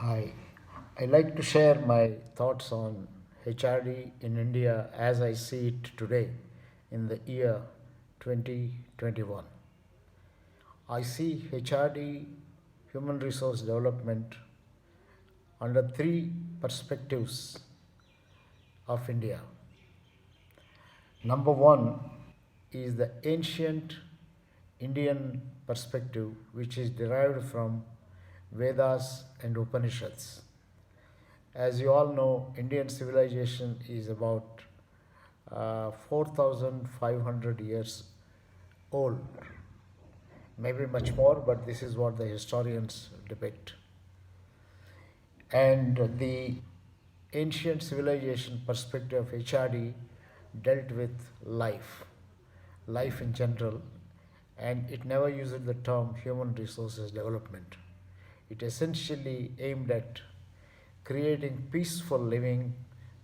Hi, I like to share my thoughts on HRD in India as I see it today in the year 2021. I see HRD, human resource development, under three perspectives of India. Number one is the ancient Indian perspective, which is derived from Vedas and Upanishads. As you all know, Indian civilization is about 4,500 years old, maybe much more, but this is what the historians depict. And the ancient civilization perspective of HRD dealt with life in general, and it never used the term human resources development. It essentially aimed at creating peaceful living,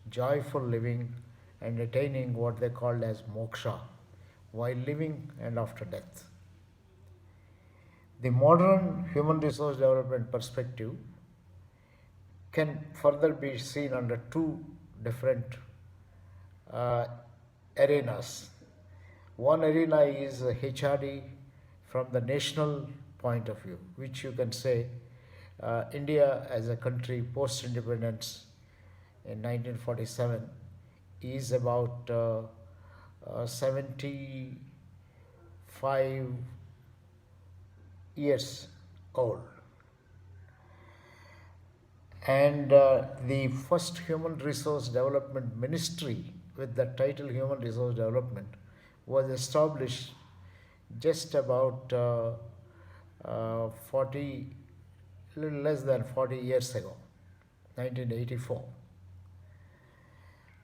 joyful living, and attaining what they called as moksha while living and after death. The modern human resource development perspective can further be seen under two different uh, arenas. One arena is HRD from the national point of view, which you can say India as a country post independence in 1947 is about 75 years old. And the first human resource development ministry with the title human resource development was established just about 40, little less than 40 years ago, 1984.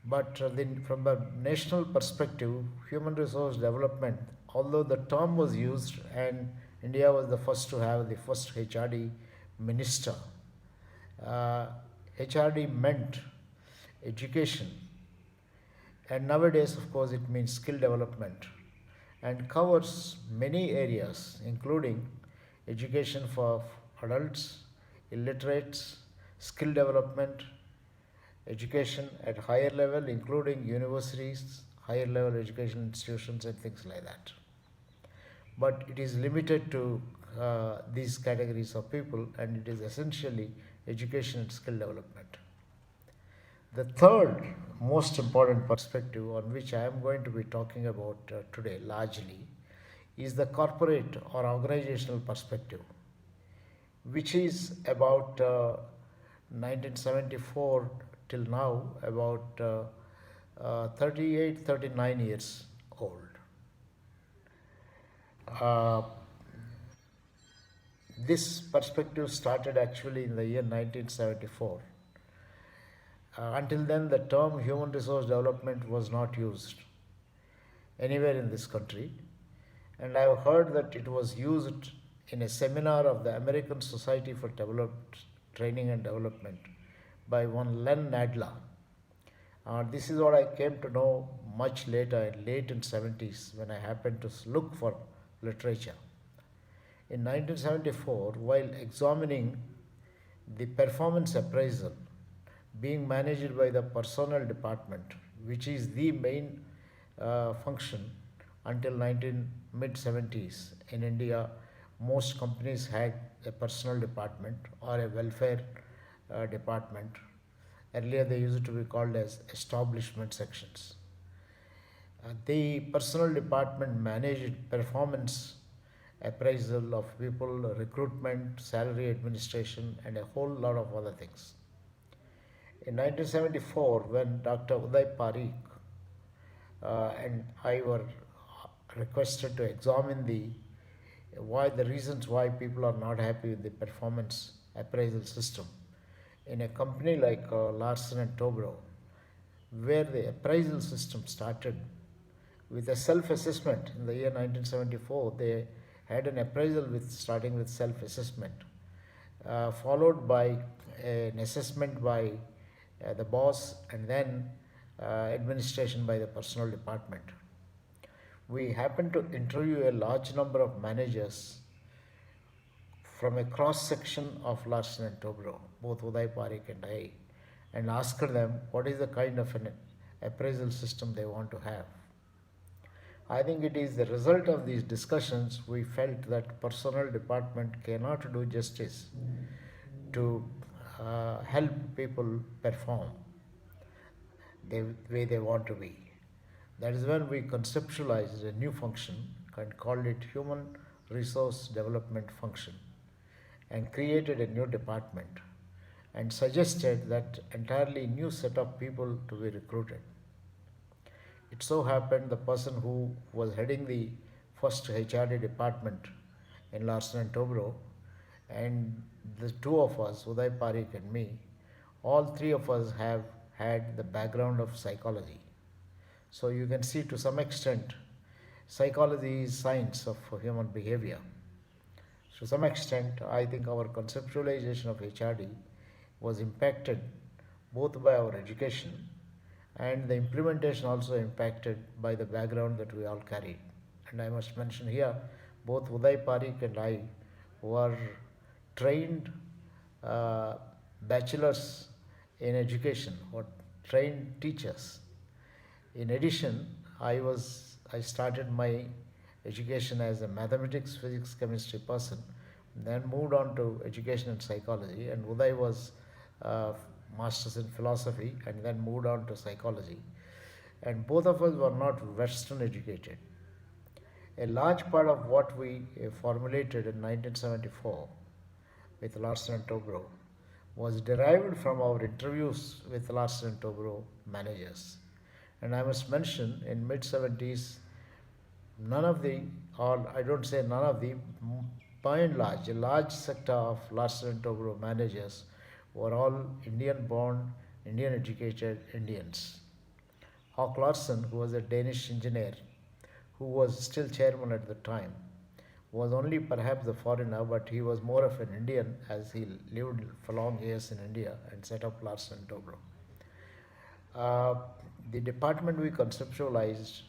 But from the national perspective, human resource development, although the term was used and India was the first to have the first HRD minister, HRD meant education, and nowadays, of course, it means skill development and covers many areas, including education for adults, illiterates, skill development, education at higher level, including universities, higher level education institutions, and things like that. But it is limited to these categories of people, and it is essentially education and skill development. The third most important perspective on which I am going to be talking about today largely is the corporate or organizational perspective, which is about 1974 till now, about 38, 39 years old. Uh, this perspective started actually in the year 1974. Until then, the term human resource development was not used anywhere in this country, and I have heard that it was used in a seminar of the American Society for Training and Development by one Len Nadler. This is what I came to know much later, late in 70s, when I happened to look for literature. In 1974, while examining the performance appraisal being managed by the personnel department, which is the main function until 19 mid 70s in India, most companies had a personnel department or a welfare department. Earlier, they used to be called as establishment sections. The personnel department managed performance appraisal of people, recruitment, salary administration, and a whole lot of other things. In 1974, when Dr. Udai Pareek and I were requested to examine the reasons why people are not happy with the performance appraisal system in a company like Larsen and Toubro, where the appraisal system started with a self-assessment in the year 1974. They had an appraisal starting with self-assessment, followed by an assessment by the boss, and then administration by the personnel department. We happened to interview a large number of managers from a cross section of Larsen and Toubro, both Udai, Pareek and I, and asked them what is the kind of an appraisal system they want to have. I think it is the result of these discussions we felt that personnel department cannot do justice to help people perform the way they want to be. That is when we conceptualized a new function and called it Human Resource Development Function and created a new department and suggested that entirely new set of people to be recruited. It so happened the person who was heading the first HRD department in Larsen and Toubro, and the two of us, Udai, Pareek and me, all three of us have had the background of psychology. So you can see to some extent, psychology is science of human behavior. To some extent, I think our conceptualization of HRD was impacted both by our education and the implementation also impacted by the background that we all carried. And I must mention here, both Udai, Pareek and I were trained bachelors in education or trained teachers. In addition, I started my education as a mathematics, physics, chemistry person, then moved on to education and psychology, and Udai was masters in philosophy and then moved on to psychology. And both of us were not Western educated. A large part of what we formulated in 1974 with Larsen and Toubro was derived from our interviews with Larsen and Toubro managers. And I must mention, in mid-70s, none of the, or I don't say none of the, by and large, a large sector of Larsen and Toubro managers were all Indian-born, Indian-educated Indians. Hawk Larsen, who was a Danish engineer, who was still chairman at the time, was only perhaps a foreigner, but he was more of an Indian as he lived for long years in India and set up Larsen and Toubro. The department we conceptualized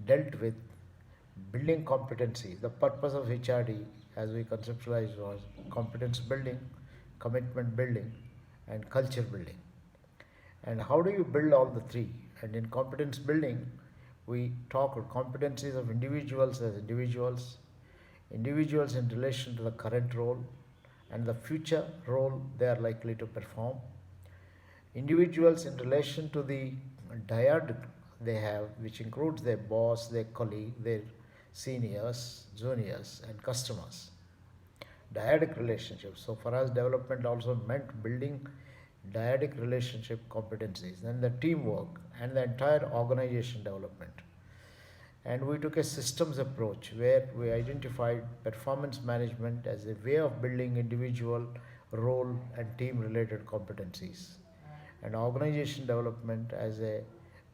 dealt with building competency. The purpose of HRD, as we conceptualized, was competence building, commitment building, and culture building. And how do you build all the three? And in competence building, we talk of competencies of individuals as individuals, individuals in relation to the current role and the future role they are likely to perform, individuals in relation to the dyad they have, which includes their boss, their colleague, their seniors, juniors, and customers. Dyadic relationships. So for us, development also meant building dyadic relationship competencies, then the teamwork and the entire organization development. And we took a systems approach where we identified performance management as a way of building individual, role, and team related competencies, and organization development as a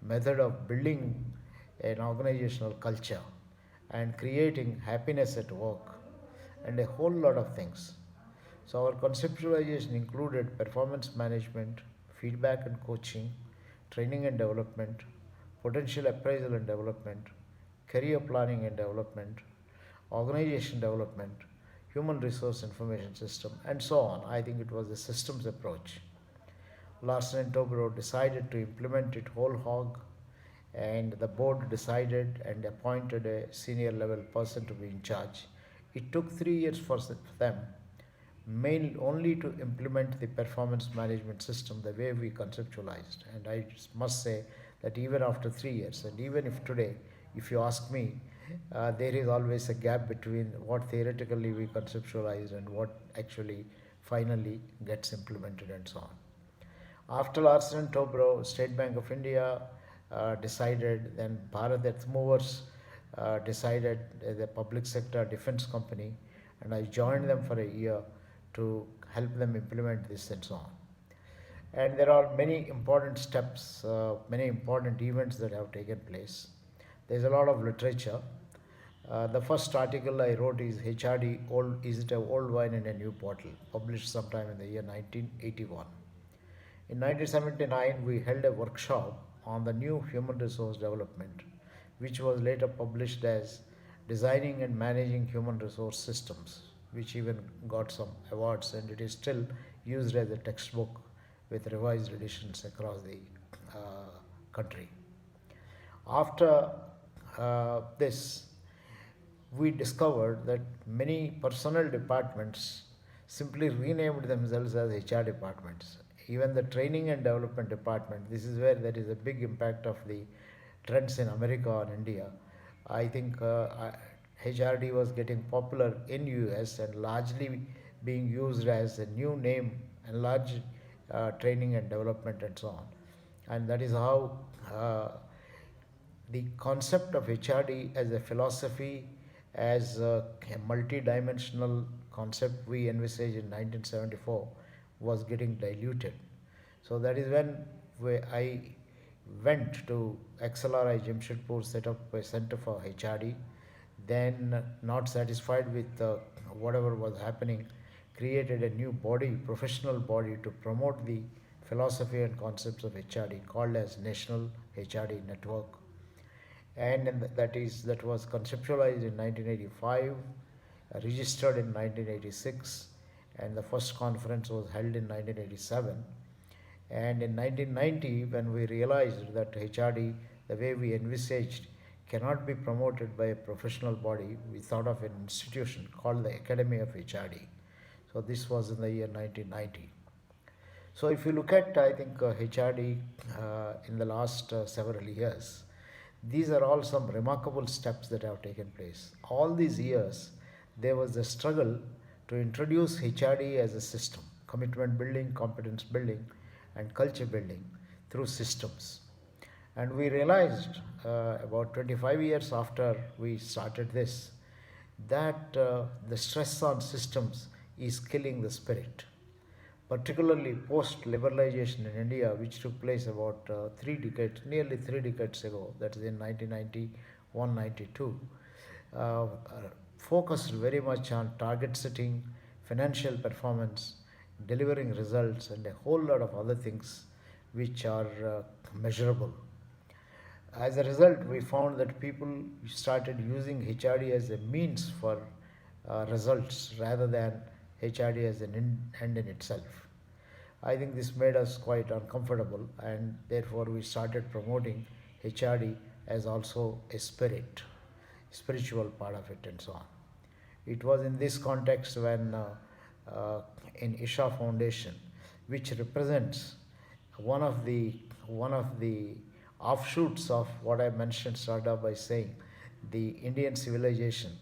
method of building an organizational culture and creating happiness at work, and a whole lot of things. So our conceptualization included performance management, feedback and coaching, training and development, potential appraisal and development, career planning and development, organization development, human resource information system, and so on. I think it was a systems approach. Larsen and Toubro decided to implement it whole hog, and the board decided and appointed a senior level person to be in charge. It took 3 years for them, mainly only to implement the performance management system the way we conceptualized. And I must say that even after 3 years, and even if today, if you ask me, there is always a gap between what theoretically we conceptualized and what actually finally gets implemented and so on. After Larsen and Toubro, State Bank of India decided, then Bharat Earth Movers decided, the public sector defense company, and I joined them for a year to help them implement this and so on. And there are many important steps, many important events that have taken place. There's a lot of literature. The first article I wrote is HRD, Is It a Old Wine in a New Bottle, published sometime in the year 1981. In 1979, we held a workshop on the new human resource development, which was later published as Designing and Managing Human Resource Systems, which even got some awards, and it is still used as a textbook with revised editions across the country. After this, we discovered that many personnel departments simply renamed themselves as HR departments. Even the training and development department, this is where there is a big impact of the trends in America and India. I think HRD was getting popular in US and largely being used as a new name and large training and development and so on. And that is how the concept of HRD as a philosophy, as a multi-dimensional concept we envisaged in 1974 was getting diluted. So that is when I went to XLRI Jamshedpur, set up a center for HRD. Then, not satisfied with whatever was happening, created a new body, professional body, to promote the philosophy and concepts of HRD, called as National HRD Network. And that was conceptualized in 1985, registered in 1986, and the first conference was held in 1987. And in 1990, when we realized that HRD, the way we envisaged, cannot be promoted by a professional body, we thought of an institution called the Academy of HRD. So this was in the year 1990. So if you look at, I think, HRD in the last several years, these are all some remarkable steps that have taken place. All these years, there was a struggle to introduce HRD as a system, commitment building, competence building, and culture building through systems. And we realized about 25 years after we started this, that the stress on systems is killing the spirit, particularly post-liberalization in India, which took place about nearly three decades ago, that is in 1991-92, focused very much on target setting, financial performance, delivering results, and a whole lot of other things which are measurable. As a result, we found that people started using HRD as a means for results rather than HRD as an end in itself. I think this made us quite uncomfortable, and therefore we started promoting HRD as also a spiritual part of it, and so on. It was in this context when in Isha Foundation, which represents one of the offshoots of what I mentioned, started off by saying the Indian civilization,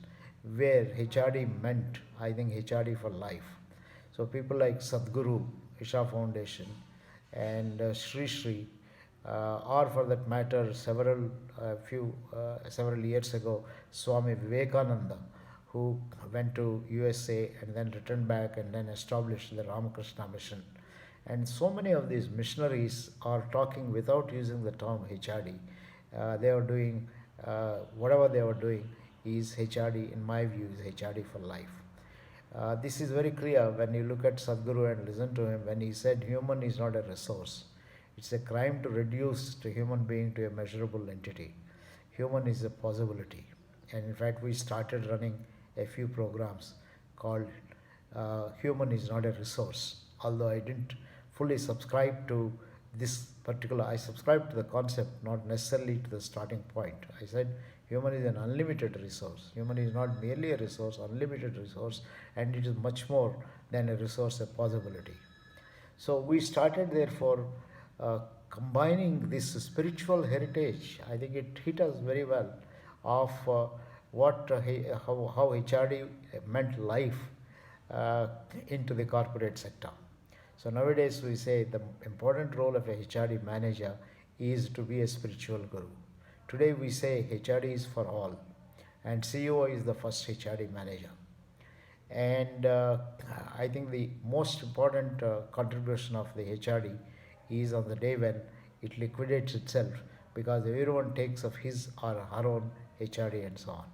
where HRD meant, I think, HRD for life. So people like Sadhguru, Isha Foundation, and Sri Sri, or for that matter, several years ago, Swami Vivekananda, who went to USA and then returned back and then established the Ramakrishna Mission. And so many of these missionaries are talking without using the term HRD. They are doing, whatever they are doing is HRD, in my view, is HRD for life. This is very clear when you look at Sadhguru and listen to him when he said human is not a resource. It's a crime to reduce the human being to a measurable entity. Human is a possibility. And in fact, we started running a few programs called Human is Not a Resource. Although I didn't fully subscribe to this particular, I subscribed to the concept, not necessarily to the starting point. I said human is an unlimited resource. Human is not merely a resource, unlimited resource, and it is much more than a resource, a possibility. So we started therefore combining this spiritual heritage. I think it hit us very well of how HRD meant life into the corporate sector. So nowadays we say the important role of a HRD manager is to be a spiritual guru. Today we say HRD is for all, and CEO is the first HRD manager. And I think the most important contribution of the HRD is on the day when it liquidates itself, because everyone takes of his or her own HRD and so on.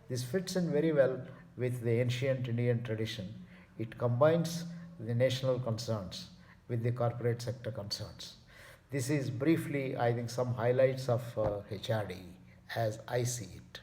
This fits in very well with the ancient Indian tradition. It combines the national concerns with the corporate sector concerns. This is briefly, I think, some highlights of HRD as I see it.